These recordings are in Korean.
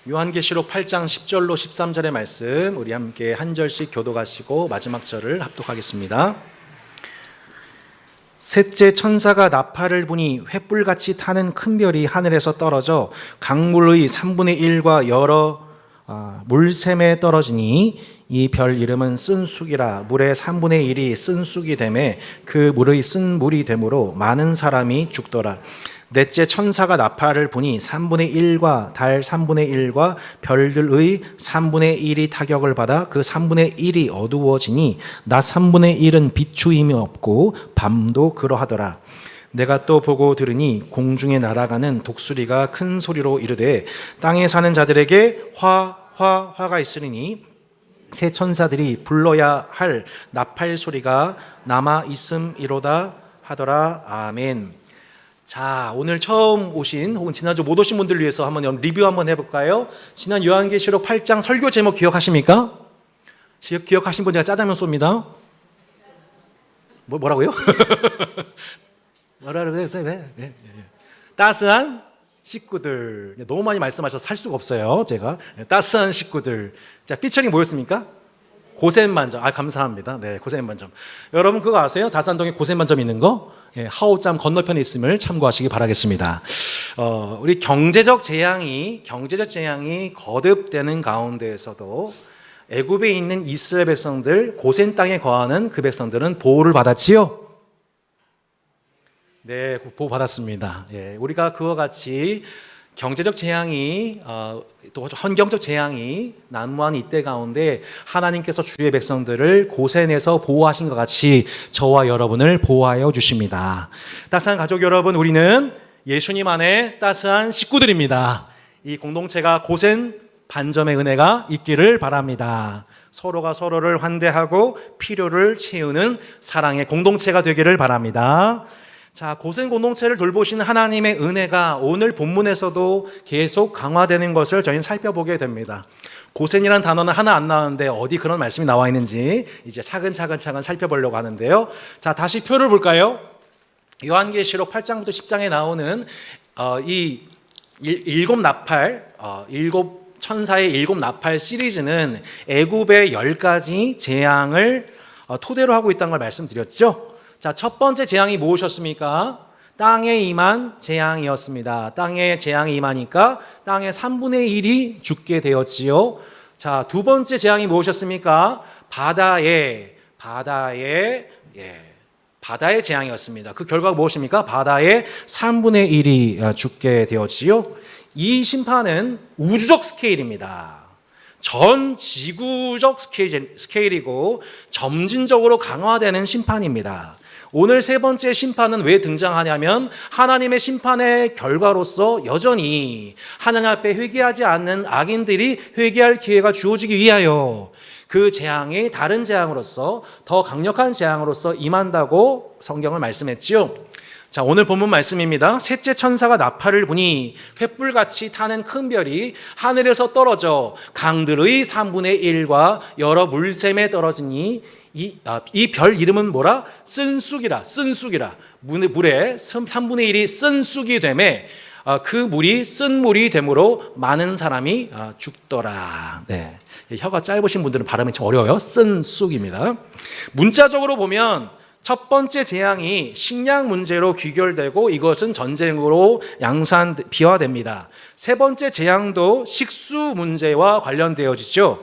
요한계시록 8장 10절로 13절의 말씀 우리 함께 한 절씩 교독하시고 마지막 절을 합독하겠습니다. 셋째 천사가 나팔을 부니 횃불같이 타는 큰 별이 하늘에서 떨어져 강물의 3분의 1과 여러 물샘에 떨어지니 이 별 이름은 쓴쑥이라. 물의 3분의 1이 쓴쑥이 되매 그 물의 쓴 물이 되므로 많은 사람이 죽더라. 넷째 천사가 나팔을 부니 3분의 1과 달 3분의 1과 별들의 3분의 1이 타격을 받아 그 3분의 1이 어두워지니 낮 3분의 1은 비추임이 없고 밤도 그러하더라. 내가 또 보고 들으니 공중에 날아가는 독수리가 큰 소리로 이르되 땅에 사는 자들에게 화가 있으리니 새 천사들이 불러야 할 나팔 소리가 남아 있음이로다 하더라. 아멘. 자, 오늘 처음 오신 혹은 지난주 못 오신 분들을 위해서 한번 리뷰 한번 해볼까요? 지난 요한계시록 8장 설교 제목 기억하십니까? 기억하신 분 제가 짜장면 쏩니다. 뭐라고요? 뭐라고 했어요? 네. 따스한 식구들. 너무 많이 말씀하셔서 살 수가 없어요. 제가 따스한 식구들. 자, 피처링 뭐였습니까? 고센만점. 감사합니다. 네, 고센만점. 여러분 그거 아세요? 다산동에 고센만점 있는 거? 하오짬 건너편에 있음을 참고하시기 바라겠습니다. 우리 경제적 재앙이 거듭되는 가운데에서도 애굽에 있는 이스라엘 백성들, 고센 땅에 거하는 그 백성들은 보호를 받았지요? 네, 보호받았습니다. 우리가 그와 같이 경제적 재앙이 또 환경적 재앙이 난무한 이때 가운데 하나님께서 주의 백성들을 고센에서 보호하신 것 같이 저와 여러분을 보호하여 주십니다. 따스한 가족 여러분, 우리는 예수님 안에 따스한 식구들입니다. 이 공동체가 고센 반점의 은혜가 있기를 바랍니다. 서로가 서로를 환대하고 필요를 채우는 사랑의 공동체가 되기를 바랍니다. 자, 고센 공동체를 돌보시는 하나님의 은혜가 오늘 본문에서도 계속 강화되는 것을 저희는 살펴보게 됩니다. 고센이라는 단어는 하나 안 나오는데 어디 그런 말씀이 나와 있는지 이제 차근차근 살펴보려고 하는데요. 자, 다시 표를 볼까요? 요한계시록 8장부터 10장에 나오는 이 일곱 나팔, 일곱 천사의 일곱 나팔 시리즈는 애굽의 10가지 재앙을 토대로 하고 있다는 걸 말씀드렸죠. 자, 첫 번째 재앙이 무엇이었습니까? 땅에 임한 재앙이었습니다. 땅에 재앙이 임하니까 땅의 3분의 1이 죽게 되었지요. 자, 두 번째 재앙이 무엇이었습니까? 바다의 재앙이었습니다. 그 결과가 무엇입니까? 바다의 3분의 1이 죽게 되었지요. 이 심판은 우주적 스케일입니다. 전 지구적 스케일이고 점진적으로 강화되는 심판입니다. 오늘 세 번째 심판은 왜 등장하냐면 하나님의 심판의 결과로서 여전히 하나님 앞에 회개하지 않는 악인들이 회개할 기회가 주어지기 위하여 그 재앙이 다른 재앙으로서 더 강력한 재앙으로서 임한다고 성경을 말씀했지요. 자, 오늘 본문 말씀입니다. 셋째 천사가 나팔을 부니 횃불같이 타는 큰 별이 하늘에서 떨어져 강들의 3분의 1과 여러 물샘에 떨어지니 이 별 이름은 뭐라? 쓴쑥이라. 물의 3분의 1이 쓴쑥이 되매 그 물이 쓴 물이 되므로 많은 사람이 죽더라. 네. 혀가 짧으신 분들은 발음이 좀 어려워요. 쓴쑥입니다. 문자적으로 보면 첫 번째 재앙이 식량 문제로 귀결되고 이것은 전쟁으로 비화됩니다. 세 번째 재앙도 식수 문제와 관련되어지죠.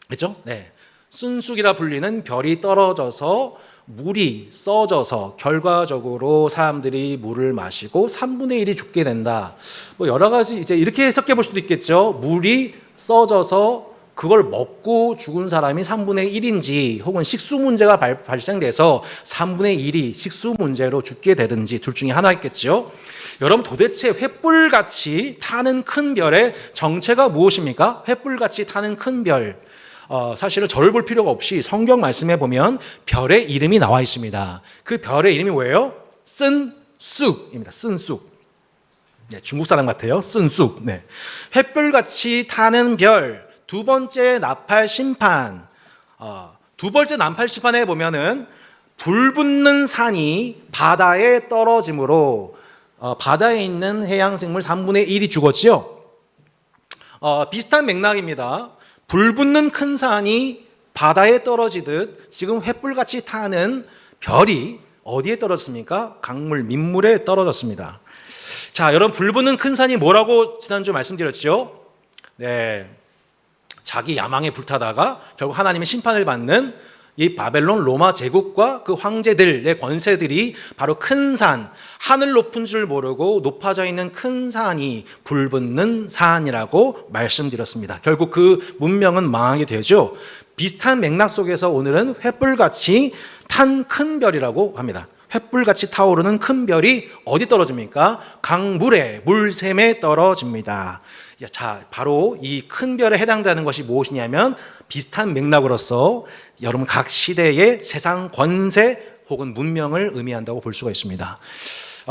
그렇죠? 네. 쓴쑥이라 불리는 별이 떨어져서 물이 써져서 결과적으로 사람들이 물을 마시고 3분의 1이 죽게 된다. 여러 가지 이제 이렇게 해석해 볼 수도 있겠죠. 물이 써져서 그걸 먹고 죽은 사람이 3분의 1인지 혹은 식수 문제가 발생돼서 3분의 1이 식수 문제로 죽게 되든지 둘 중에 하나겠죠. 여러분 도대체 횃불같이 타는 큰 별의 정체가 무엇입니까? 횃불같이 타는 큰 별. 사실은 저를 볼 필요가 없이 성경 말씀에 보면 별의 이름이 나와 있습니다. 그 별의 이름이 뭐예요? 쓴쑥입니다. 쓴쑥. 네, 중국 사람 같아요. 쓴쑥. 네. 횃불같이 타는 별. 두 번째 나팔 심판. 두 번째 나팔 심판에 보면은 불 붙는 산이 바다에 떨어짐으로 바다에 있는 해양생물 3분의 1이 죽었지요. 비슷한 맥락입니다. 불붙는 큰 산이 바다에 떨어지듯 지금 횃불같이 타는 별이 어디에 떨어졌습니까? 강물, 민물에 떨어졌습니다. 자, 여러분, 불붙는 큰 산이 뭐라고 지난주 말씀드렸죠? 네, 자기 야망에 불타다가 결국 하나님의 심판을 받는 이 바벨론 로마 제국과 그 황제들의 권세들이 바로 큰 산, 하늘 높은 줄 모르고 높아져 있는 큰 산이 불붙는 산이라고 말씀드렸습니다. 결국 그 문명은 망하게 되죠. 비슷한 맥락 속에서 오늘은 횃불같이 탄 큰 별이라고 합니다. 횃불같이 타오르는 큰 별이 어디 떨어집니까? 강물에, 물샘에 떨어집니다. 자, 바로 이 큰 별에 해당되는 것이 무엇이냐면 비슷한 맥락으로서 여러분 각 시대의 세상 권세 혹은 문명을 의미한다고 볼 수가 있습니다.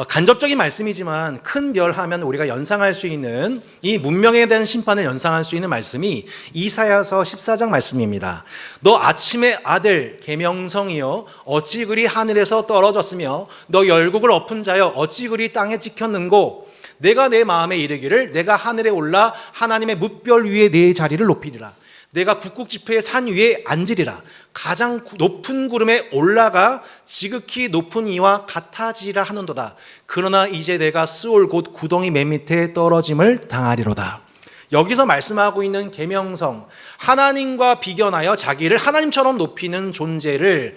간접적인 말씀이지만 큰 별 하면 우리가 연상할 수 있는 이 문명에 대한 심판을 연상할 수 있는 말씀이 이사야서 14장 말씀입니다. 너 아침의 아들 계명성이여 어찌 그리 하늘에서 떨어졌으며 너 열국을 엎은 자여 어찌 그리 땅에 찍혔는고 내가 내 마음에 이르기를 내가 하늘에 올라 하나님의 뭇별 위에 내 자리를 높이리라. 내가 북극 지폐의 산 위에 앉으리라. 가장 높은 구름에 올라가 지극히 높은 이와 같아지리라 하는도다. 그러나 이제 내가 스올 곧 구덩이 맨 밑에 떨어짐을 당하리로다. 여기서 말씀하고 있는 계명성, 하나님과 비견하여 자기를 하나님처럼 높이는 존재를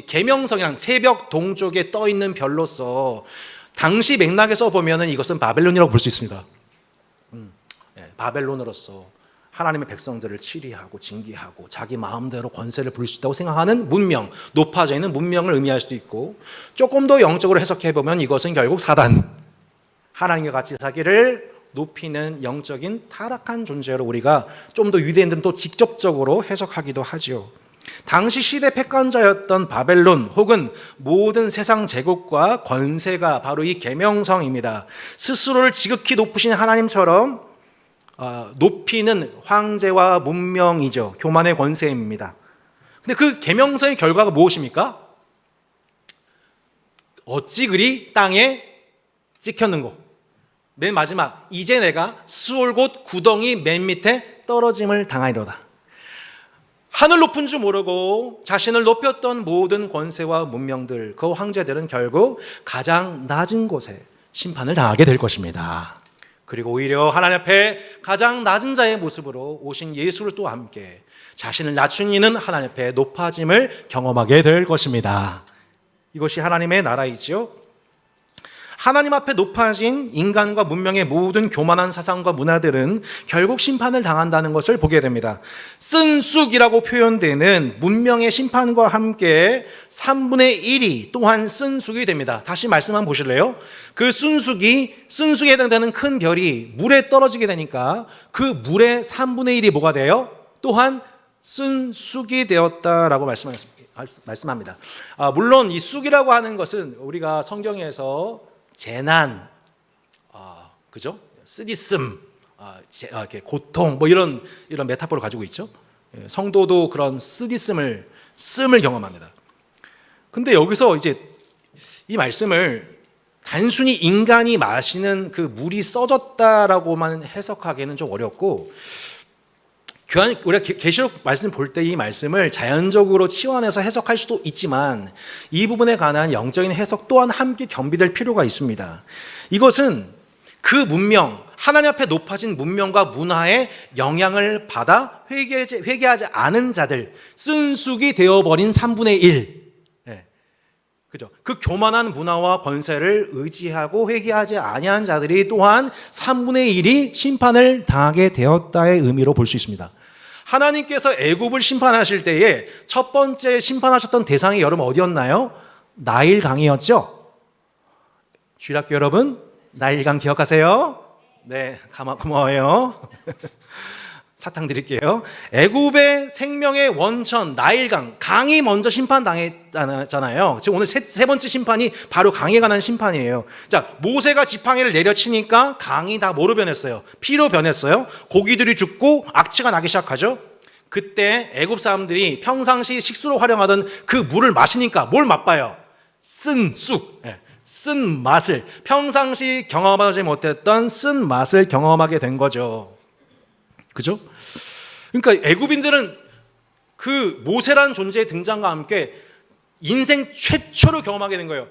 계명성이란 새벽 동쪽에 떠 있는 별로서 당시 맥락에서 보면은 이것은 바벨론이라고 볼 수 있습니다. 바벨론으로서 하나님의 백성들을 치리하고 징계하고 자기 마음대로 권세를 부릴 수 있다고 생각하는 문명, 높아져 있는 문명을 의미할 수도 있고, 조금 더 영적으로 해석해 보면 이것은 결국 사단, 하나님과 같이 사기를 높이는 영적인 타락한 존재로 우리가 좀 더 유대인들은 또 직접적으로 해석하기도 하죠. 당시 시대 패권자였던 바벨론 혹은 모든 세상 제국과 권세가 바로 이 계명성입니다. 스스로를 지극히 높으신 하나님처럼 높이는 황제와 문명이죠. 교만의 권세입니다. 근데 그 계명성의 결과가 무엇입니까? 어찌 그리 땅에 찍혔는고. 맨 마지막, 이제 내가 스올 곧 구덩이 맨 밑에 떨어짐을 당하리로다. 하늘 높은 줄 모르고 자신을 높였던 모든 권세와 문명들, 그 황제들은 결국 가장 낮은 곳에 심판을 당하게 될 것입니다. 그리고 오히려 하나님 앞에 가장 낮은 자의 모습으로 오신 예수를 또 함께 자신을 낮춘 이는 하나님 앞에 높아짐을 경험하게 될 것입니다. 이것이 하나님의 나라이죠. 하나님 앞에 높아진 인간과 문명의 모든 교만한 사상과 문화들은 결국 심판을 당한다는 것을 보게 됩니다. 쓴쑥이라고 표현되는 문명의 심판과 함께 3분의 1이 또한 쓴쑥이 됩니다. 다시 말씀 한번 보실래요? 그 쓴쑥에 해당되는 큰 별이 물에 떨어지게 되니까 그 물의 3분의 1이 뭐가 돼요? 또한 쓴쑥이 되었다라고 말씀합니다. 물론 이 쑥이라고 하는 것은 우리가 성경에서 재난, 그죠? 쓰디씀, 고통, 뭐 이런 메타포를 가지고 있죠. 성도도 그런 쓰디씀을 경험합니다. 근데 여기서 이제 이 말씀을 단순히 인간이 마시는 그 물이 써졌다라고만 해석하기에는 좀 어렵고, 우리가 계시록 말씀 볼 때 이 말씀을 자연적으로 치환해서 해석할 수도 있지만 이 부분에 관한 영적인 해석 또한 함께 겸비될 필요가 있습니다. 이것은 그 문명, 하나님 앞에 높아진 문명과 문화에 영향을 받아 회개하지 않은 자들, 쓴쑥이 되어버린 3분의 1. 그죠? 그 교만한 문화와 권세를 의지하고 회개하지 아니한 자들이 또한 3분의 1이 심판을 당하게 되었다의 의미로 볼 수 있습니다. 하나님께서 애굽을 심판하실 때에 첫 번째 심판하셨던 대상이 여러분 어디였나요? 나일강이었죠? 주일학교 여러분, 나일강 기억하세요? 네, 고마워요. 사탕 드릴게요. 애굽의 생명의 원천 나일강, 강이 먼저 심판당했잖아요. 지금 오늘 세 번째 심판이 바로 강에 관한 심판이에요. 자, 모세가 지팡이를 내려치니까 강이 다 뭐로 변했어요? 피로 변했어요. 고기들이 죽고 악취가 나기 시작하죠. 그때 애굽 사람들이 평상시 식수로 활용하던 그 물을 마시니까 뭘 맛봐요? 쓴 쑥, 쓴 맛을, 평상시 경험하지 못했던 쓴 맛을 경험하게 된 거죠. 그죠? 그러니까 애굽인들은 그 모세라는 존재의 등장과 함께 인생 최초로 경험하게 된 거예요.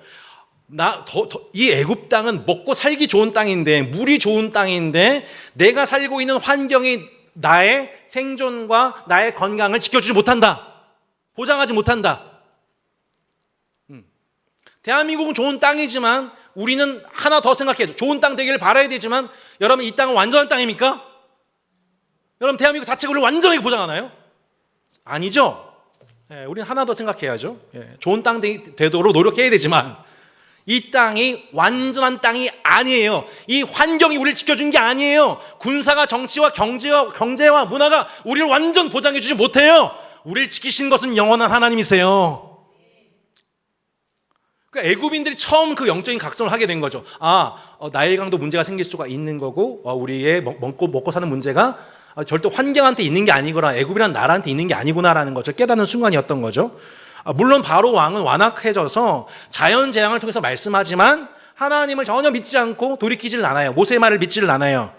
이 애굽 땅은 먹고 살기 좋은 땅인데, 물이 좋은 땅인데, 내가 살고 있는 환경이 나의 생존과 나의 건강을 지켜주지 못한다. 보장하지 못한다. 대한민국은 좋은 땅이지만 우리는 하나 더 생각해야죠. 좋은 땅 되기를 바라야 되지만, 여러분 이 땅은 완전한 땅입니까? 여러분 대한민국 자체가 우리를 완전하게 보장하나요? 아니죠. 우리는 하나 더 생각해야죠. 좋은 땅 되도록 노력해야 되지만 이 땅이 완전한 땅이 아니에요. 이 환경이 우리를 지켜준 게 아니에요. 군사가 정치와 경제와 문화가 우리를 완전 보장해 주지 못해요. 우리를 지키신 것은 영원한 하나님이세요. 그러니까 애굽인들이 처음 그 영적인 각성을 하게 된 거죠. 나일 강도 문제가 생길 수가 있는 거고, 우리의 먹고 사는 문제가 절대 환경한테 있는 게 아니구나, 애굽이란 나라한테 있는 게 아니구나라는 것을 깨닫는 순간이었던 거죠. 물론 바로 왕은 완악해져서 자연 재앙을 통해서 말씀하지만 하나님을 전혀 믿지 않고 돌이키지를 않아요. 모세의 말을 믿지를 않아요.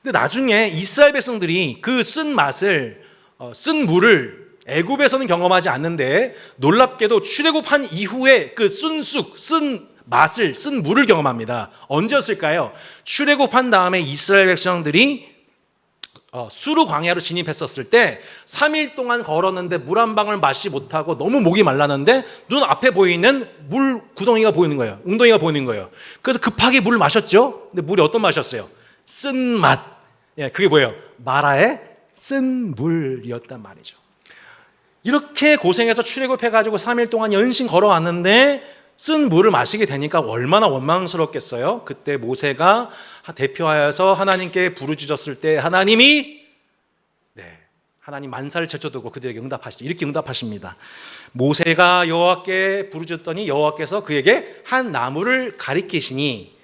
근데 나중에 이스라엘 백성들이 그 쓴 물을 애굽에서는 경험하지 않는데, 놀랍게도 출애굽한 이후에 그 쓴 물을 경험합니다. 언제였을까요? 출애굽한 다음에 이스라엘 백성들이 수르 광야로 진입했었을 때 3일 동안 걸었는데 물 한 방울 마시지 못하고 너무 목이 말랐는데 눈 앞에 보이는 물 구덩이가 보이는 거예요. 웅덩이가 보이는 거예요. 그래서 급하게 물을 마셨죠. 근데 물이 어떤 맛이었어요? 쓴맛. 그게 뭐예요? 마라의 쓴 물이었단 말이죠. 이렇게 고생해서 출애굽해가지고 3일 동안 연신 걸어왔는데 쓴 물을 마시게 되니까 얼마나 원망스럽겠어요. 그때 모세가 대표하여서 하나님께 부르짖었을 때 하나님이 하나님 만사를 제쳐두고 그들에게 응답하시죠. 이렇게 응답하십니다. 모세가 여호와께 부르짖었더니 여호와께서 그에게 한 나무를 가리키시니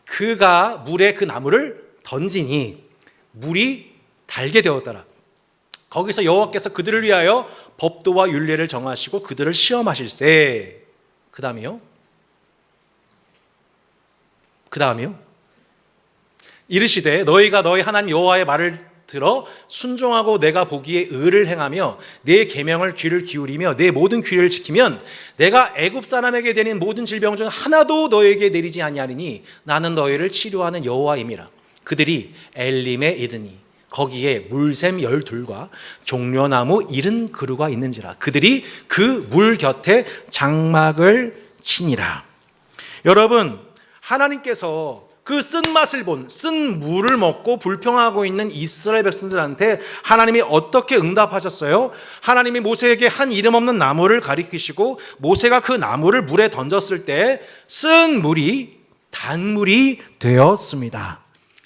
그가 물에 그 나무를 던지니 물이 달게 되었더라. 거기서 여호와께서 그들을 위하여 법도와 율례를 정하시고 그들을 시험하실세. 그 다음이요? 이르시되 너희가 너희 하나님 여호와의 말을 들어 순종하고 내가 보기에 의를 행하며 내 계명을 귀를 기울이며 내 모든 규례를 지키면 내가 애굽 사람에게 내린 모든 질병 중 하나도 너희에게 내리지 아니하리니 나는 너희를 치료하는 여호와임이라. 그들이 엘림에 이르니 거기에 물샘 12과 종려나무 70그루가 있는지라. 그들이 그 물 곁에 장막을 치니라. 여러분, 하나님께서 그 쓴맛을 쓴 물을 먹고 불평하고 있는 이스라엘 백성들한테 하나님이 어떻게 응답하셨어요? 하나님이 모세에게 한 이름 없는 나무를 가리키시고 모세가 그 나무를 물에 던졌을 때 쓴 물이 단물이 되었습니다.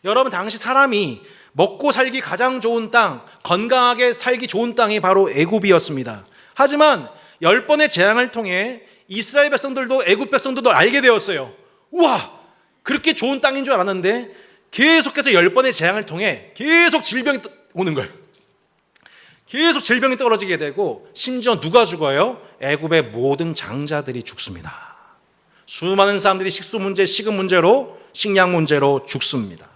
여러분, 당시 사람이 먹고 살기 가장 좋은 땅, 건강하게 살기 좋은 땅이 바로 애굽이었습니다. 하지만 10번의 재앙을 통해 이스라엘 백성들도 애굽 백성들도 알게 되었어요. 우와, 그렇게 좋은 땅인 줄 알았는데 계속해서 10번의 재앙을 통해 계속 질병이 오는 거예요. 계속 질병이 떨어지게 되고 심지어 누가 죽어요? 애굽의 모든 장자들이 죽습니다. 수많은 사람들이 식수 문제, 식은 문제로, 식량 문제로 죽습니다.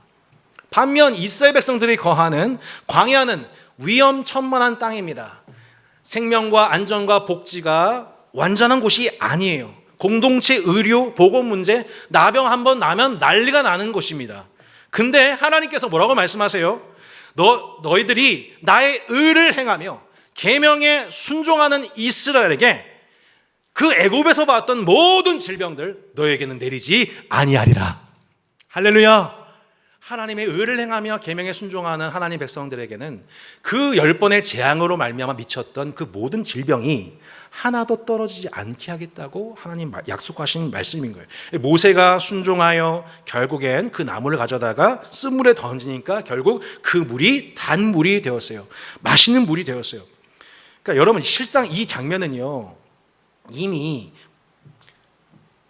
반면 이스라엘 백성들이 거하는 광야는 위험천만한 땅입니다. 생명과 안전과 복지가 완전한 곳이 아니에요. 공동체 의료, 보건 문제, 나병 한 번 나면 난리가 나는 곳입니다. 근데 하나님께서 뭐라고 말씀하세요? 너희들이 나의 의를 행하며 계명에 순종하는 이스라엘에게 그 애굽에서 봤던 모든 질병들 너에게는 내리지 아니하리라. 할렐루야. 하나님의 의를 행하며 계명에 순종하는 하나님 백성들에게는 그 10번의 재앙으로 말미암아 미쳤던 그 모든 질병이 하나도 떨어지지 않게 하겠다고 하나님 약속하신 말씀인 거예요. 모세가 순종하여 결국엔 그 나무를 가져다가 쓴물에 던지니까 결국 그 물이 단물이 되었어요. 맛있는 물이 되었어요. 그러니까 여러분, 실상 이 장면은요, 이미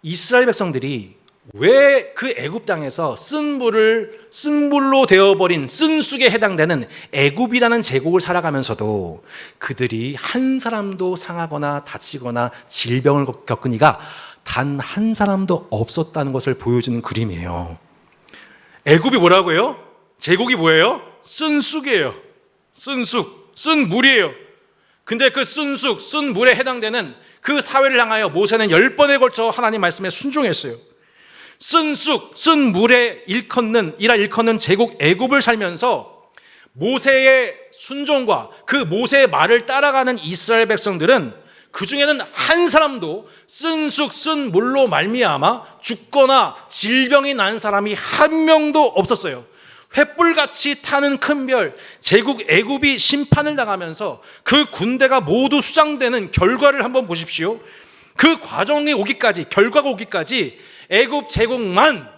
이스라엘 백성들이 왜 그 애굽 땅에서 쓴물로 되어버린 쓴쑥에 해당되는 애굽이라는 제국을 살아가면서도 그들이 한 사람도 상하거나 다치거나 질병을 겪은 이가 단 한 사람도 없었다는 것을 보여주는 그림이에요. 애굽이 뭐라고요? 제국이 뭐예요? 쓴 쑥이에요. 쓴 쑥, 쓴 물이에요. 근데 그 쓴 쑥, 쓴 물에 해당되는 그 사회를 향하여 모세는 10번에 걸쳐 하나님 말씀에 순종했어요. 쓴 쑥, 쓴 물에 일컫는 제국 애굽을 살면서 모세의 순종과 그 모세의 말을 따라가는 이스라엘 백성들은 그 중에는 한 사람도 쓴 쑥, 쓴 물로 말미암아 죽거나 질병이 난 사람이 한 명도 없었어요. 횃불같이 타는 큰 별, 제국 애굽이 심판을 당하면서 그 군대가 모두 수장되는 결과를 한번 보십시오. 그 과정이 오기까지, 결과가 오기까지 애굽 제국만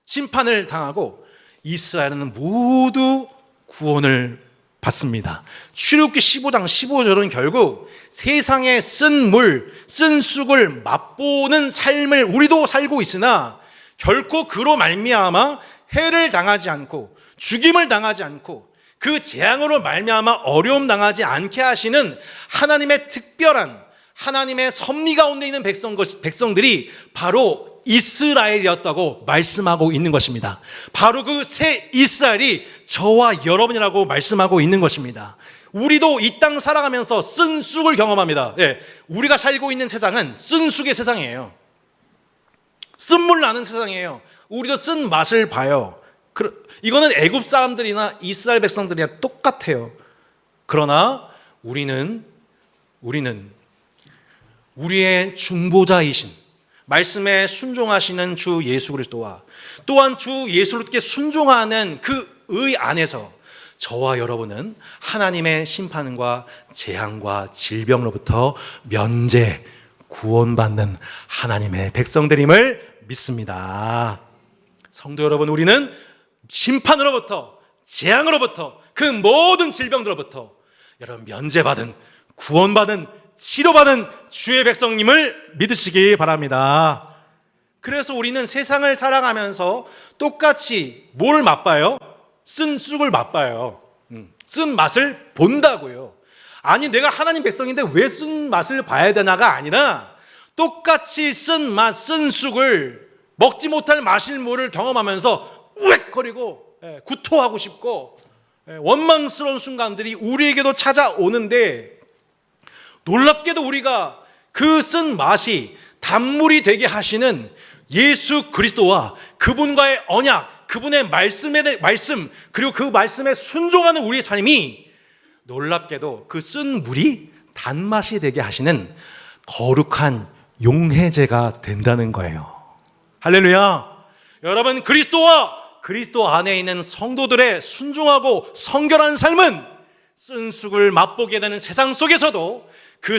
심판을 당하고 이스라엘은 모두 구원을 받습니다. 출애굽기 15장 15절은 결국 세상의 쓴 물, 쓴 쑥을 맛보는 삶을 우리도 살고 있으나 결코 그로 말미암아 해를 당하지 않고 죽임을 당하지 않고 그 재앙으로 말미암아 어려움 당하지 않게 하시는 하나님의 특별한 하나님의 섭리 가운데 있는 백성들이 바로 이스라엘이었다고 말씀하고 있는 것입니다. 바로 그 새 이스라엘이 저와 여러분이라고 말씀하고 있는 것입니다. 우리도 이 땅 살아가면서 쓴 쑥을 경험합니다. 예, 우리가 살고 있는 세상은 쓴 쑥의 세상이에요. 쓴물 나는 세상이에요. 우리도 쓴 맛을 봐요. 이거는 애굽 사람들이나 이스라엘 백성들이나 똑같아요. 그러나 우리는 우리의 중보자이신 말씀에 순종하시는 주 예수 그리스도와 또한 주 예수께 순종하는 그 의 안에서 저와 여러분은 하나님의 심판과 재앙과 질병으로부터 면제, 구원받는 하나님의 백성들임을 믿습니다. 성도 여러분, 우리는 심판으로부터, 재앙으로부터, 그 모든 질병들로부터 여러분 면제받은, 구원받은, 치료받은 주의 백성님을 믿으시기 바랍니다. 그래서 우리는 세상을 살아가면서 똑같이 뭘 맛봐요? 쓴 쑥을 맛봐요. 쓴 맛을 본다고요. 아니 내가 하나님 백성인데 왜 쓴 맛을 봐야 되나가 아니라 똑같이 쓴 맛, 쓴 쑥을 먹지 못할 마실 물을 경험하면서 우웩거리고 구토하고 싶고 원망스러운 순간들이 우리에게도 찾아오는데 놀랍게도 우리가 그 쓴 맛이 단물이 되게 하시는 예수 그리스도와 그분과의 언약, 그분의 말씀 그리고 그 말씀에 순종하는 우리의 삶이 놀랍게도 그 쓴 물이 단맛이 되게 하시는 거룩한 용해제가 된다는 거예요. 할렐루야. 여러분, 그리스도와 그리스도 안에 있는 성도들의 순종하고 성결한 삶은 쓴 쑥을 맛보게 되는 세상 속에서도 그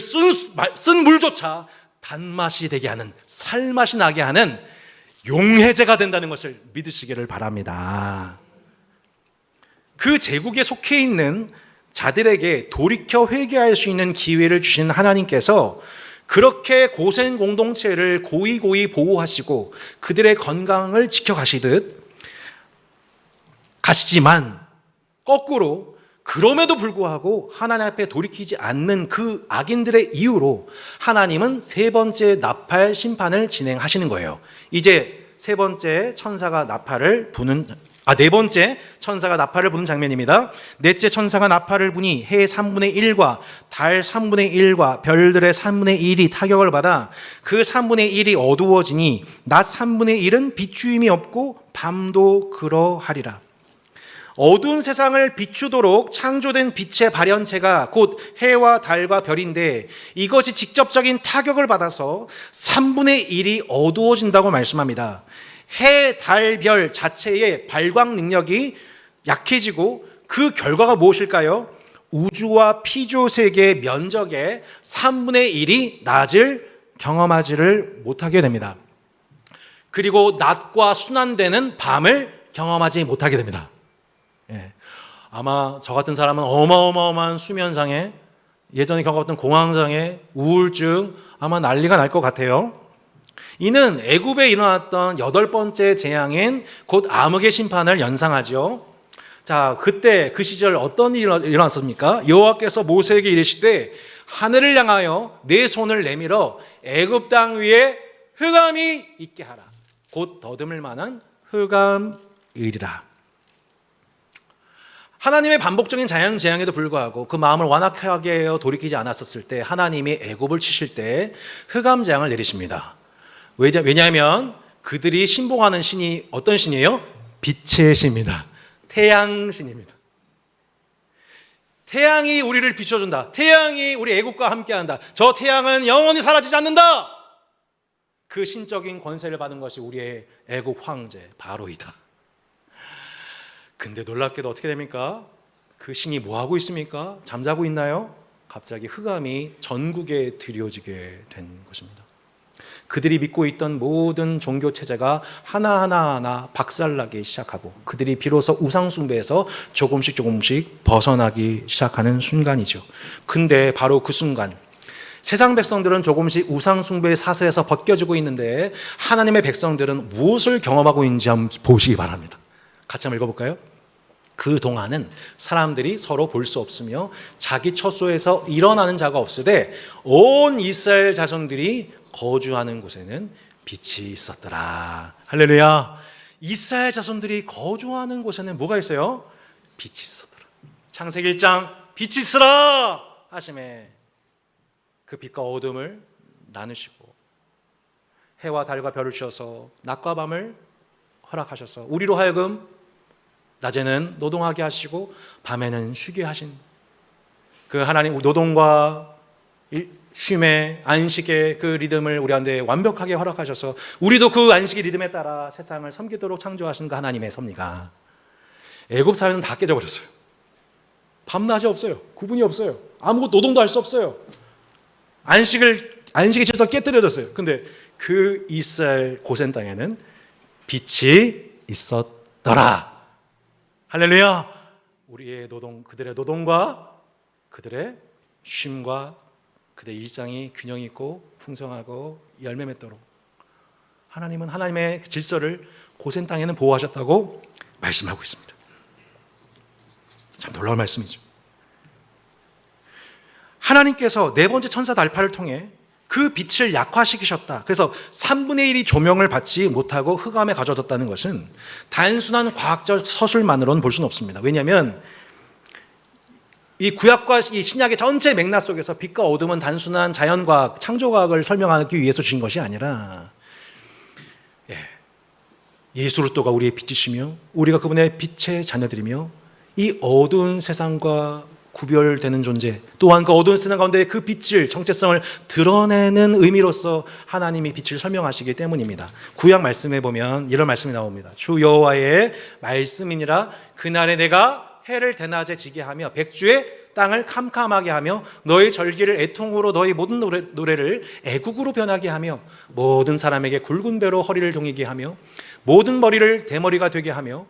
쓴 물조차 단맛이 되게 하는, 살맛이 나게 하는 용해제가 된다는 것을 믿으시기를 바랍니다. 그 제국에 속해 있는 자들에게 돌이켜 회개할 수 있는 기회를 주신 하나님께서 그렇게 고생 공동체를 고이고이 보호하시고 그들의 건강을 지켜가시듯 가시지만 거꾸로 그럼에도 불구하고 하나님 앞에 돌이키지 않는 그 악인들의 이유로 하나님은 세 번째 나팔 심판을 진행하시는 거예요. 이제 네 번째 천사가 나팔을 부는 장면입니다. 넷째 천사가 나팔을 부니 해 3분의 1과 달 3분의 1과 별들의 3분의 1이 타격을 받아 그 3분의 1이 어두워지니 낮 3분의 1은 비추임이 없고 밤도 그러하리라. 어두운 세상을 비추도록 창조된 빛의 발현체가 곧 해와 달과 별인데 이것이 직접적인 타격을 받아서 3분의 1이 어두워진다고 말씀합니다. 해, 달, 별 자체의 발광 능력이 약해지고 그 결과가 무엇일까요? 우주와 피조세계의 면적의 3분의 1이 낮을 경험하지를 못하게 됩니다. 그리고 낮과 순환되는 밤을 경험하지 못하게 됩니다. 아마 저 같은 사람은 어마어마한 수면장애, 예전에 겪었던 공황장애, 우울증 아마 난리가 날 것 같아요. 이는 애굽에 일어났던 8번째 재앙인 곧 암흑의 심판을 연상하죠. 자, 그때 그 시절 어떤 일이 일어났습니까? 여호와께서 모세에게 이르시되 하늘을 향하여 내 손을 내밀어 애굽 땅 위에 흑암이 있게 하라. 곧 더듬을 만한 흑암이리라. 하나님의 반복적인 자연 재앙에도 불구하고 그 마음을 완악하게 하여 돌이키지 않았었을 때 하나님이 애굽을 치실 때 흑암 재앙을 내리십니다. 왜냐하면 그들이 신봉하는 신이 어떤 신이에요? 빛의 신입니다. 태양신입니다. 태양이 우리를 비춰준다. 태양이 우리 애국과 함께한다. 저 태양은 영원히 사라지지 않는다. 그 신적인 권세를 받은 것이 우리의 애국 황제 바로이다. 근데 놀랍게도 어떻게 됩니까? 그 신이 뭐하고 있습니까? 잠자고 있나요? 갑자기 흑암이 전국에 드리워지게 된 것입니다. 그들이 믿고 있던 모든 종교 체제가 하나하나 박살나기 시작하고 그들이 비로소 우상 숭배에서 조금씩 벗어나기 시작하는 순간이죠. 근데 바로 그 순간 세상 백성들은 조금씩 우상 숭배의 사슬에서 벗겨지고 있는데 하나님의 백성들은 무엇을 경험하고 있는지 한번 보시기 바랍니다. 같이 한번 읽어볼까요? 그 동안은 사람들이 서로 볼 수 없으며 자기 처소에서 일어나는 자가 없으되 온 이스라엘 자손들이 거주하는 곳에는 빛이 있었더라. 할렐루야. 이스라엘 자손들이 거주하는 곳에는 뭐가 있어요? 빛이 있었더라. 창세기 1장 빛이 있으라 하심에 그 빛과 어둠을 나누시고 해와 달과 별을 주셔서 낮과 밤을 허락하셔서 우리로 하여금 낮에는 노동하게 하시고 밤에는 쉬게 하신 그 하나님 노동과 쉼의 안식의 그 리듬을 우리한테 완벽하게 허락하셔서 우리도 그 안식의 리듬에 따라 세상을 섬기도록 창조하신 그 하나님의 섭리가 애굽 사회는 다 깨져버렸어요. 밤낮이 없어요. 구분이 없어요. 아무것도 노동도 할 수 없어요. 안식의 질서 깨뜨려졌어요. 근데 그 이스라엘 고센 땅에는 빛이 있었더라. 할렐루야. 우리의 노동, 그들의 노동과 그들의 쉼과 그들의 일상이 균형 있고 풍성하고 열매 맺도록 하나님은 하나님의 질서를 고센 땅에는 보호하셨다고 말씀하고 있습니다. 참 놀라운 말씀이죠. 하나님께서 네 번째 천사 달파를 통해 그 빛을 약화시키셨다. 그래서 3분의 1이 조명을 받지 못하고 흑암에 가져졌다는 것은 단순한 과학적 서술만으로는 볼 수는 없습니다. 왜냐하면 이 구약과 이 신약의 전체 맥락 속에서 빛과 어둠은 단순한 자연과학, 창조과학을 설명하기 위해서 주신 것이 아니라 예수 그리스도가 우리의 빛이시며 우리가 그분의 빛의 자녀들이며 이 어두운 세상과 구별되는 존재, 또한 그 어두운 세상 가운데 그 빛을, 정체성을 드러내는 의미로서 하나님이 빛을 설명하시기 때문입니다. 구약 말씀에 보면 이런 말씀이 나옵니다. 주 여호와의 말씀이니라. 그날에 내가 해를 대낮에 지게 하며 백주의 땅을 캄캄하게 하며 너희 절기를 애통으로 너희 모든 노래를 애국으로 변하게 하며 모든 사람에게 굵은 배로 허리를 동이게 하며 모든 머리를 대머리가 되게 하며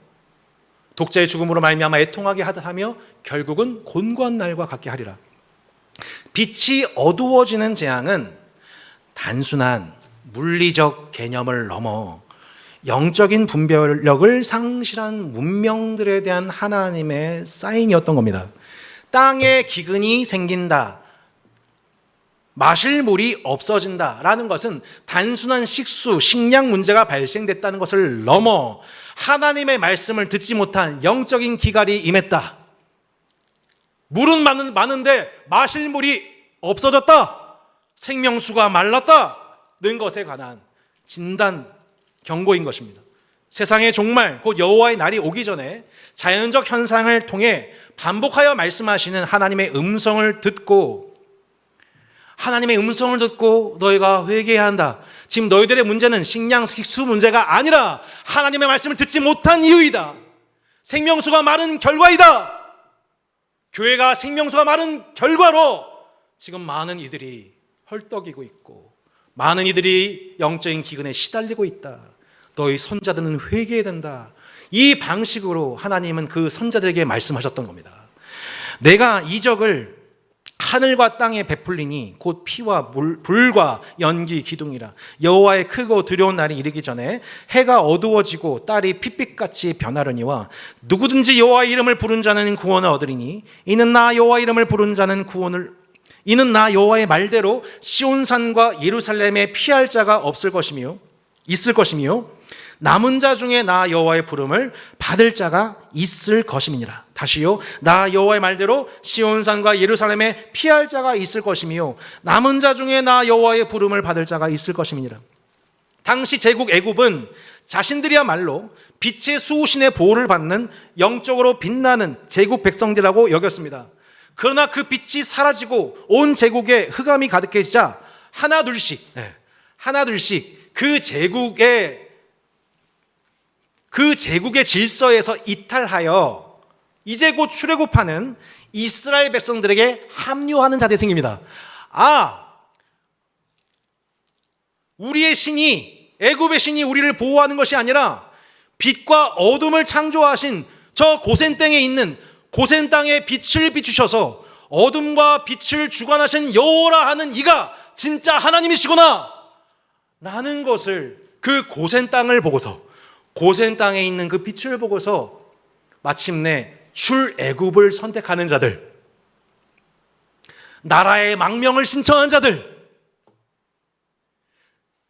독자의 죽음으로 말미암아 애통하게 하며 결국은 곤고한 날과 같게 하리라. 빛이 어두워지는 재앙은 단순한 물리적 개념을 넘어 영적인 분별력을 상실한 문명들에 대한 하나님의 사인이었던 겁니다. 땅에 기근이 생긴다, 마실 물이 없어진다 라는 것은 단순한 식량 문제가 발생됐다는 것을 넘어 하나님의 말씀을 듣지 못한 영적인 기갈이 임했다. 물은 많은데 마실 물이 없어졌다. 생명수가 말랐다는 것에 관한 진단 경고인 것입니다. 세상의 종말, 곧 여호와의 날이 오기 전에 자연적 현상을 통해 반복하여 말씀하시는 하나님의 음성을 듣고 너희가 회개해야 한다. 지금 너희들의 문제는 식량, 식수 문제가 아니라 하나님의 말씀을 듣지 못한 이유이다. 생명수가 마른 결과이다. 교회가 생명수가 마른 결과로 지금 많은 이들이 헐떡이고 있고 많은 이들이 영적인 기근에 시달리고 있다. 너희 선자들은 회개해야 된다. 이 방식으로 하나님은 그 선자들에게 말씀하셨던 겁니다. 내가 이적을 하늘과 땅에 베풀리니 곧 피와 불과 연기 기둥이라. 여호와의 크고 두려운 날이 이르기 전에 해가 어두워지고 달이 핏빛같이 변하려니와 누구든지 여호와의 이름을 부른 자는 구원을 얻으리니 이는 나 여호와의 이름을 부른 자는 이는 나 여호와의 말대로 시온산과 예루살렘에 피할 자가 있을 것이며 남은 자 중에 나 여호와의 부름을 받을 자가 있을 것임이니라. 다시요, 나 여호와의 말대로 시온산과 예루살렘에 피할 자가 있을 것이며 남은 자 중에 나 여호와의 부름을 받을 자가 있을 것임이니라. 당시 제국 애굽은 자신들이야말로 빛의 수호신의 보호를 받는 영적으로 빛나는 제국 백성들이라고 여겼습니다. 그러나 그 빛이 사라지고 온 제국에 흑암이 가득해지자 하나둘씩 그 제국의 질서에서 이탈하여 이제 곧 출애굽하는 이스라엘 백성들에게 합류하는 자들이 생깁니다. 우리의 신이, 애굽의 신이 우리를 보호하는 것이 아니라 빛과 어둠을 창조하신 저 고센 땅에 있는 고센 땅에 빛을 비추셔서 어둠과 빛을 주관하신 여호와라 하는 이가 진짜 하나님이시구나 라는 것을, 그 고센 땅을 보고서, 고센 땅에 있는 그 빛을 보고서 마침내 출애굽을 선택하는 자들, 나라의 망명을 신청한 자들,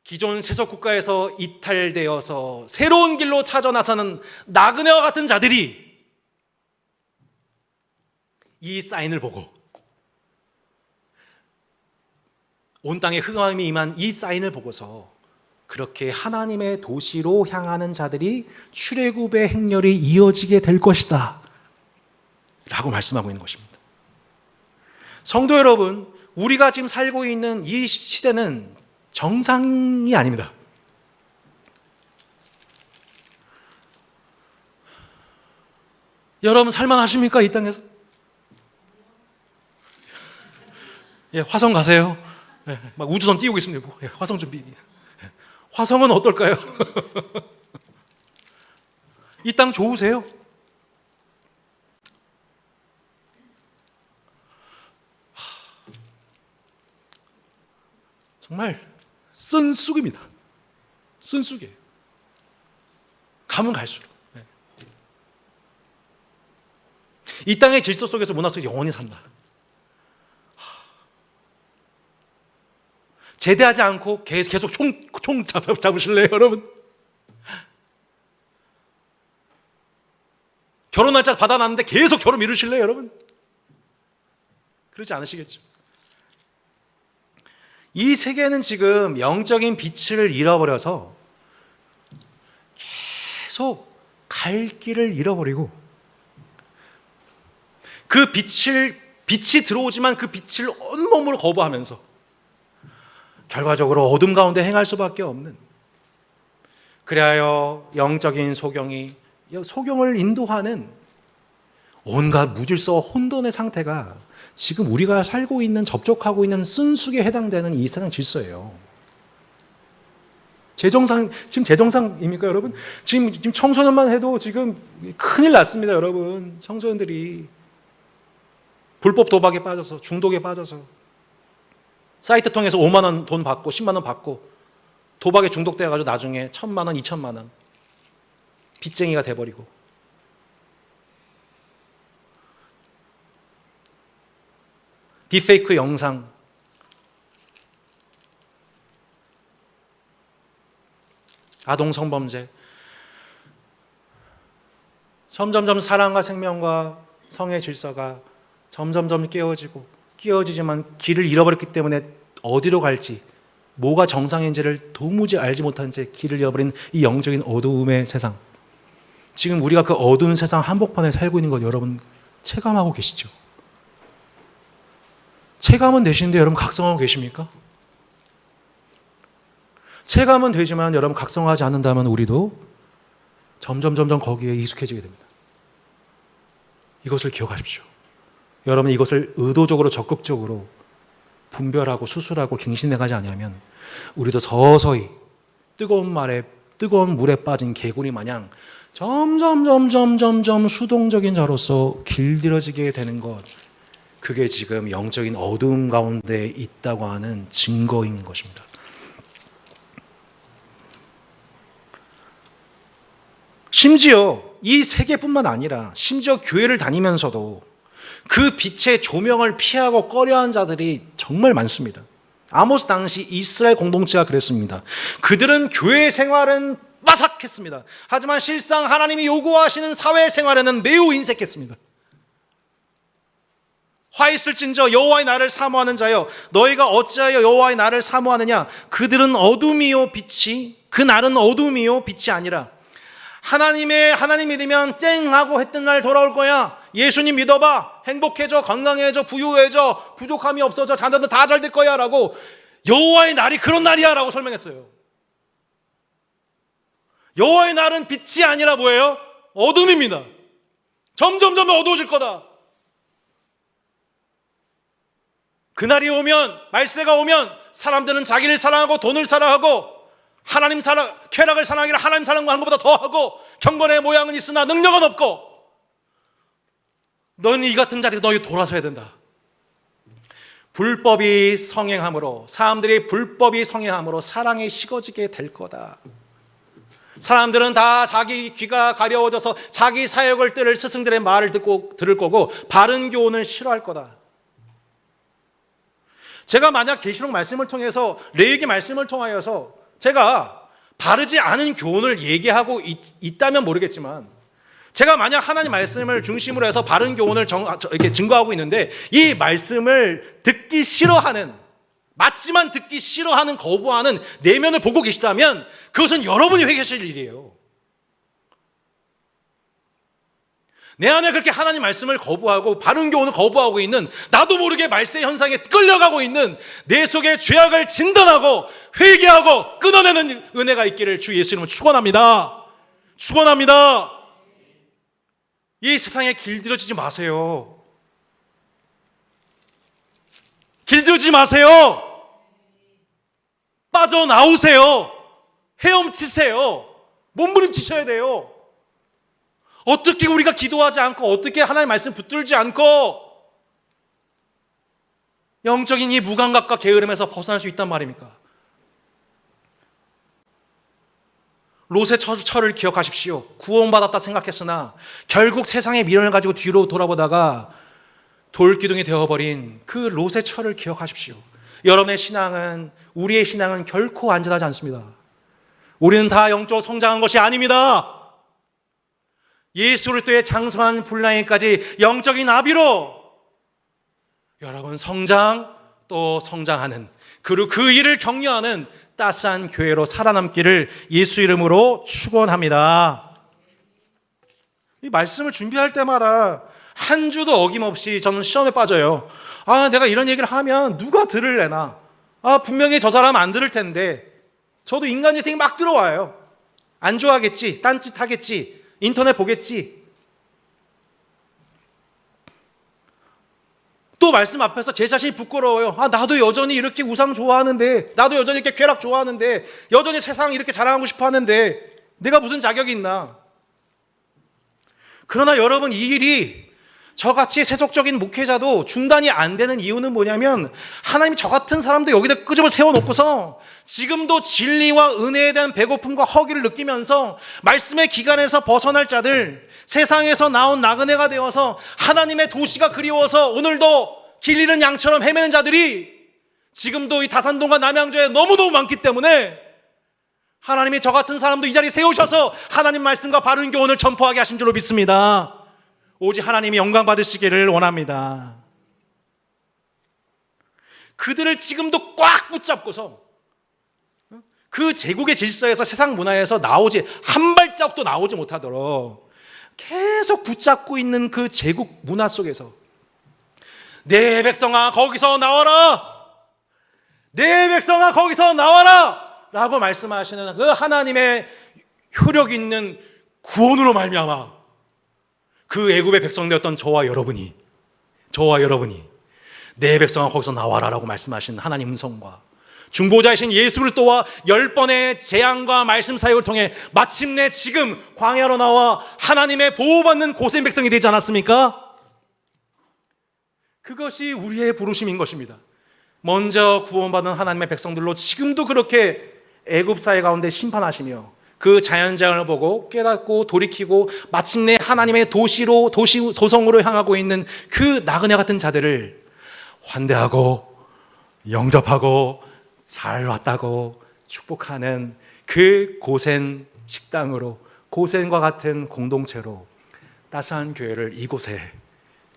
기존 세속 국가에서 이탈되어서 새로운 길로 찾아 나서는 나그네와 같은 자들이 이 사인을 보고, 온 땅에 흑암이 임한 이 사인을 보고서 그렇게 하나님의 도시로 향하는 자들이 출애굽의 행렬이 이어지게 될 것이다 라고 말씀하고 있는 것입니다. 성도 여러분, 우리가 지금 살고 있는 이 시대는 정상이 아닙니다. 여러분 살만하십니까? 이 땅에서? 예, 화성 가세요. 예, 막 우주선 띄우고 있습니다. 예, 화성 준비. 예, 화성은 어떨까요? 이 땅 좋으세요? 정말 쓴쑥입니다. 쓴쑥이에요. 가면 갈수록. 네. 이 땅의 질서 속에서 문화 속에서 영원히 산다. 제대하지 않고 계속 총 잡으실래요, 여러분? 결혼 날짜 받아놨는데 계속 결혼 미루실래요, 여러분? 그러지 않으시겠죠? 이 세계는 지금 영적인 빛을 잃어버려서 계속 갈 길을 잃어버리고, 그 빛이 들어오지만 그 빛을 온몸으로 거부하면서 결과적으로 어둠 가운데 행할 수밖에 없는, 그리하여 영적인 소경을 인도하는 온갖 무질서와 혼돈의 상태가 지금 우리가 살고 있는, 접촉하고 있는 쓴쑥에 해당되는 이 세상 질서예요. 지금 제정상입니까, 여러분? 지금 청소년만 해도 지금 큰일 났습니다, 여러분. 청소년들이 불법 도박에 빠져서, 중독에 빠져서 사이트 통해서 5만 원 돈 받고 10만 원 받고 도박에 중독돼가지고 나중에 1,000만 원, 2,000만 원 빚쟁이가 돼버리고, 딥페이크 영상, 아동 성범죄, 점점점 사랑과 생명과 성의 질서가 점점점 깨어지지만 길을 잃어버렸기 때문에 어디로 갈지, 뭐가 정상인지를 도무지 알지 못한 채 길을 잃어버린 이 영적인 어두움의 세상, 지금 우리가 그 어두운 세상 한복판에 살고 있는 것 여러분 체감하고 계시죠? 체감은 되시는데 여러분 각성하고 계십니까? 체감은 되지만 여러분 각성하지 않는다면 우리도 점점 거기에 익숙해지게 됩니다. 이것을 기억하십시오. 여러분 이것을 의도적으로 적극적으로 분별하고 수술하고 갱신해가지 않으면 우리도 서서히 뜨거운 물에 빠진 개구리 마냥 점점 수동적인 자로서 길들여지게 되는 것, 그게 지금 영적인 어두움 가운데 있다고 하는 증거인 것입니다. 심지어 이 세계뿐만 아니라 심지어 교회를 다니면서도 그 빛의 조명을 피하고 꺼려한 자들이 정말 많습니다. 아모스 당시 이스라엘 공동체가 그랬습니다. 그들은 교회 생활은 빠삭했습니다. 하지만 실상 하나님이 요구하시는 사회 생활에는 매우 인색했습니다. 화 있을진저 여호와의 날을 사모하는 자여, 너희가 어찌하여 여호와의 날을 사모하느냐? 그들은 어둠이요 빛이, 그 날은 어둠이요 빛이 아니라. 하나님 믿으면 쨍하고 했던 날 돌아올 거야. 예수님 믿어봐. 행복해져, 건강해져, 부유해져, 부족함이 없어져, 자녀들 다 잘 될 거야 라고, 여호와의 날이 그런 날이야 라고 설명했어요. 여호와의 날은 빛이 아니라 뭐예요? 어둠입니다. 점점 어두워질 거다. 그날이 오면, 말세가 오면 사람들은 자기를 사랑하고 돈을 사랑하고 쾌락을 사랑하기를 하나님 사랑하는 것보다 더하고, 경건의 모양은 있으나 능력은 없고, 너는 이 같은 자들이 너에게 돌아서야 된다. 불법이 성행함으로, 사람들이 불법이 성행함으로 사랑이 식어지게 될 거다. 사람들은 다 자기 귀가 가려워져서 자기 사역을 들을 스승들의 말을 들을 거고, 바른 교훈을 싫어할 거다. 제가 만약 계시록 말씀을 통해서, 레위기 말씀을 통하여서 제가 바르지 않은 교훈을 얘기하고 있다면 모르겠지만, 제가 만약 하나님 말씀을 중심으로 해서 바른 교훈을 이렇게 증거하고 있는데, 이 말씀을 듣기 싫어하는, 맞지만 듣기 싫어하는, 거부하는 내면을 보고 계시다면 그것은 여러분이 회개하실 일이에요. 내 안에 그렇게 하나님 말씀을 거부하고 바른 교훈을 거부하고 있는, 나도 모르게 말세 현상에 끌려가고 있는 내 속의 죄악을 진단하고 회개하고 끊어내는 은혜가 있기를 주 예수 이름으로 축원합니다. 축원합니다. 이 세상에 길들여지지 마세요. 길들여지지 마세요. 빠져나오세요. 헤엄치세요. 몸부림치셔야 돼요. 어떻게 우리가 기도하지 않고, 어떻게 하나님의 말씀 붙들지 않고 영적인 이 무감각과 게으름에서 벗어날 수 있단 말입니까? 롯의 처를 기억하십시오. 구원받았다 생각했으나 결국 세상의 미련을 가지고 뒤로 돌아보다가 돌기둥이 되어버린 그 롯의 처를 기억하십시오. 여러분의 신앙은, 우리의 신앙은 결코 안전하지 않습니다. 우리는 다 영적으로 성장한 것이 아닙니다. 예수 그리스도의 장성한 분량에까지 영적인 나비로 여러분 성장 또 성장하는, 그리고 그 일을 격려하는 따스한 교회로 살아남기를 예수 이름으로 축원합니다. 이 말씀을 준비할 때마다 한 주도 어김없이 저는 시험에 빠져요. 내가 이런 얘기를 하면 누가 들을래나? 분명히 저 사람 안 들을 텐데. 저도 인간 인생이 막 들어와요. 안 좋아하겠지, 딴짓 하겠지, 인터넷 보겠지. 또 말씀 앞에서 제 자신이 부끄러워요. 나도 여전히 이렇게 우상 좋아하는데, 나도 여전히 이렇게 쾌락 좋아하는데, 여전히 세상 이렇게 자랑하고 싶어 하는데 내가 무슨 자격이 있나? 그러나 여러분, 이 일이 저같이 세속적인 목회자도 중단이 안 되는 이유는 뭐냐면, 하나님이 저 같은 사람도 여기다 끄집어 세워놓고서 지금도 진리와 은혜에 대한 배고픔과 허기를 느끼면서 말씀의 기간에서 벗어날 자들, 세상에서 나온 나그네가 되어서 하나님의 도시가 그리워서 오늘도 길 잃은 양처럼 헤매는 자들이 지금도 이 다산동과 남양주에 너무너무 많기 때문에, 하나님이 저 같은 사람도 이 자리에 세우셔서 하나님 말씀과 바른 교훈을 전포하게 하신 줄로 믿습니다. 오직 하나님이 영광 받으시기를 원합니다. 그들을 지금도 꽉 붙잡고서 그 제국의 질서에서, 세상 문화에서 나오지, 한 발자국도 나오지 못하도록 계속 붙잡고 있는 그 제국 문화 속에서, 내 백성아 거기서 나와라, 내 백성아 거기서 나와라 라고 말씀하시는 그 하나님의 효력 있는 구원으로 말미암아 그 애굽의 백성 되었던 저와 여러분이 내 백성아 거기서 나와라 라고 말씀하신 하나님 음성과 중보자이신 예수 그리스도와 10번의 재앙과 말씀 사역을 통해 마침내 지금 광야로 나와 하나님의 보호받는 고생 백성이 되지 않았습니까? 그것이 우리의 부르심인 것입니다. 먼저 구원받은 하나님의 백성들로 지금도 그렇게 애굽 사회 가운데 심판하시며 그 자연재앙을 보고 깨닫고 돌이키고 마침내 하나님의 도성으로 향하고 있는 그 나그네 같은 자들을 환대하고 영접하고 잘 왔다고 축복하는 그 고센 식당으로, 고센과 같은 공동체로 따스한 교회를 이곳에,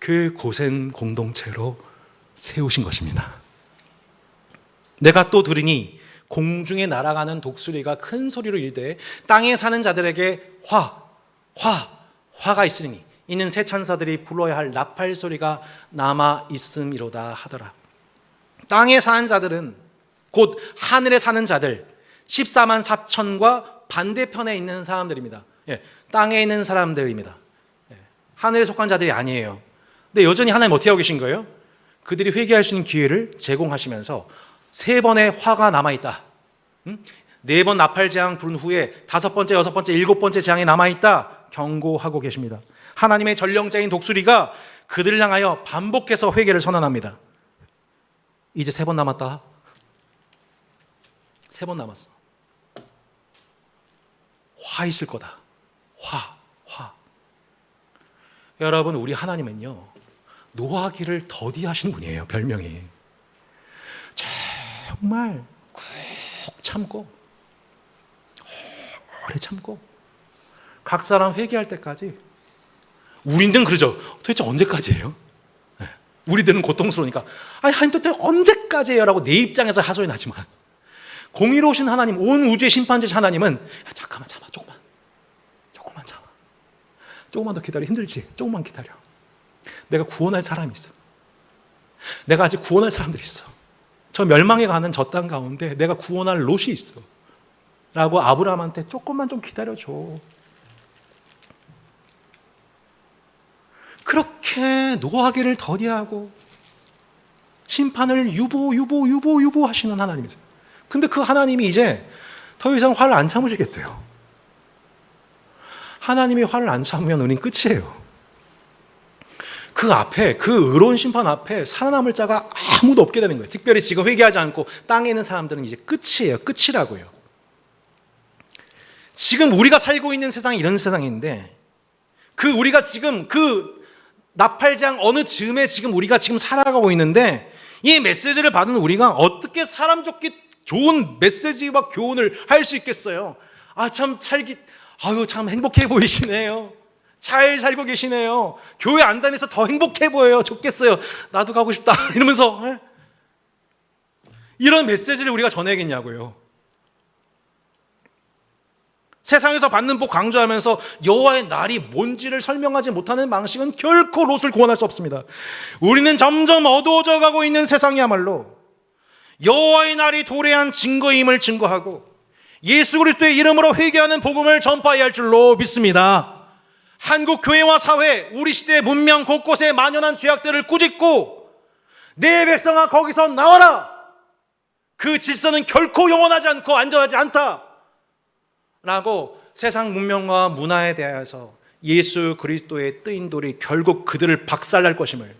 그 고센 공동체로 세우신 것입니다. 내가 또 들으니 공중에 날아가는 독수리가 큰 소리로 이르되 땅에 사는 자들에게 화가 있으니 이는 새 천사들이 불러야 할 나팔 소리가 남아 있음이로다 하더라. 땅에 사는 자들은 곧 하늘에 사는 자들 14만 4천과 반대편에 있는 사람들입니다. 땅에 있는 사람들입니다. 하늘에 속한 자들이 아니에요. 근데 여전히 하나님 어떻게 하고 계신 거예요? 그들이 회개할 수 있는 기회를 제공하시면서 3번의 화가 남아있다. 4번 나팔재앙 부른 후에 5번째, 6번째, 7번째 재앙이 남아있다. 경고하고 계십니다. 하나님의 전령자인 독수리가 그들을 향하여 반복해서 회개를 선언합니다. 이제 3번 남았다. 3번 남았어. 화 있을 거다. 화. 여러분, 우리 하나님은요, 노하기를 더디하신 분이에요. 별명이. 정말 꾹 참고 오래 참고 각 사람 회개할 때까지. 우리는 그러죠. 도대체 언제까지예요? 우리들은 고통스러우니까 하나님 도대체 언제까지예요? 라고 내 입장에서 하소연 하지만 공의로우신 하나님, 온 우주의 심판자신 하나님은 잠깐만 참아, 조금만 참아, 조금만 더 기다려. 힘들지? 조금만 기다려. 내가 구원할 사람이 있어. 내가 아직 구원할 사람들이 있어. 저 멸망에 가는 저 땅 가운데 내가 구원할 롯이 있어 라고 아브라함한테 조금만 좀 기다려줘. 그렇게 노하기를 더디하고 심판을 유보 하시는 하나님이세요. 근데 그 하나님이 이제 더 이상 화를 안 참으시겠대요. 하나님이 화를 안 참으면 우린 끝이에요. 그 앞에, 그 의로운 심판 앞에 살아남을 자가 아무도 없게 되는 거예요. 특별히 지금 회개하지 않고 땅에 있는 사람들은 이제 끝이에요. 끝이라고요. 지금 우리가 살고 있는 세상이 이런 세상인데, 우리가 지금 나팔재앙 어느 즈음에 지금 우리가 지금 살아가고 있는데, 이 메시지를 받은 우리가 어떻게 사람 좋게 좋은 메시지와 교훈을 할 수 있겠어요? 참 행복해 보이시네요. 잘 살고 계시네요. 교회 안 다녀서 더 행복해 보여요. 좋겠어요. 나도 가고 싶다. 이러면서 이런 메시지를 우리가 전해야겠냐고요. 세상에서 받는 복 강조하면서 여호와의 날이 뭔지를 설명하지 못하는 방식은 결코 롯을 구원할 수 없습니다. 우리는 점점 어두워져 가고 있는 세상이야말로 여호와의 날이 도래한 증거임을 증거하고 예수 그리스도의 이름으로 회개하는 복음을 전파해야 할 줄로 믿습니다. 한국 교회와 사회, 우리 시대 문명 곳곳에 만연한 죄악들을 꾸짖고 내 백성아 거기서 나와라. 그 질서는 결코 영원하지 않고 안전하지 않다 라고 세상 문명과 문화에 대해서 예수 그리스도의 뜨인 돌이 결국 그들을 박살날 것임을,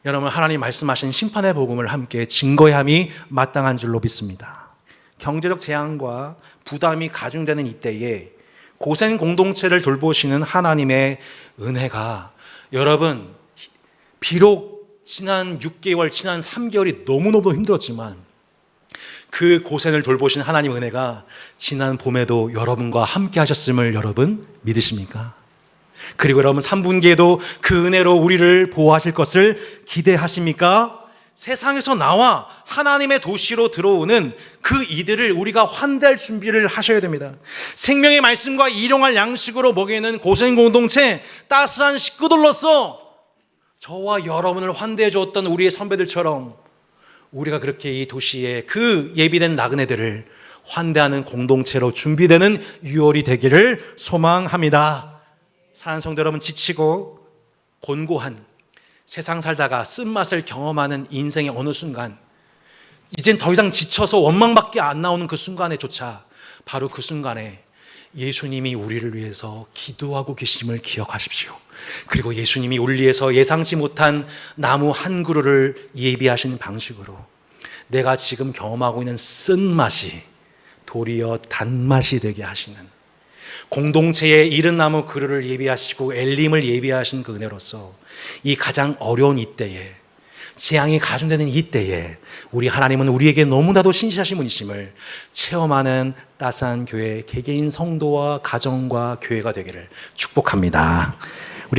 여러분, 하나님 말씀하신 심판의 복음을 함께 증거해야 함이 마땅한 줄로 믿습니다. 경제적 재앙과 부담이 가중되는 이때에 고생 공동체를 돌보시는 하나님의 은혜가, 여러분, 비록 지난 6개월, 지난 3개월이 너무너무 힘들었지만 그 고생을 돌보신 하나님의 은혜가 지난 봄에도 여러분과 함께 하셨음을 여러분 믿으십니까? 그리고 여러분 3분기에도 그 은혜로 우리를 보호하실 것을 기대하십니까? 세상에서 나와 하나님의 도시로 들어오는 그 이들을 우리가 환대할 준비를 하셔야 됩니다. 생명의 말씀과 일용할 양식으로 먹이는 고생 공동체, 따스한 식구들로서 저와 여러분을 환대해 주었던 우리의 선배들처럼 우리가 그렇게 이 도시의 그 예비된 나그네들을 환대하는 공동체로 준비되는 6월이 되기를 소망합니다. 사랑하는 성도 여러분, 지치고 곤고한 세상 살다가 쓴맛을 경험하는 인생의 어느 순간, 이젠 더 이상 지쳐서 원망밖에 안 나오는 그 순간에조차, 바로 그 순간에 예수님이 우리를 위해서 기도하고 계심을 기억하십시오. 그리고 예수님이 우리를 위해서 예상치 못한 나무 한 그루를 예비하시는 방식으로 내가 지금 경험하고 있는 쓴맛이 도리어 단맛이 되게 하시는, 공동체의 이른 나무 그루를 예비하시고 엘림을 예비하신 그 은혜로서 이 가장 어려운 이때에, 재앙이 가중되는 이때에 우리 하나님은 우리에게 너무나도 신실하신 분이심을 체험하는 따스한 교회 개개인 성도와 가정과 교회가 되기를 축복합니다.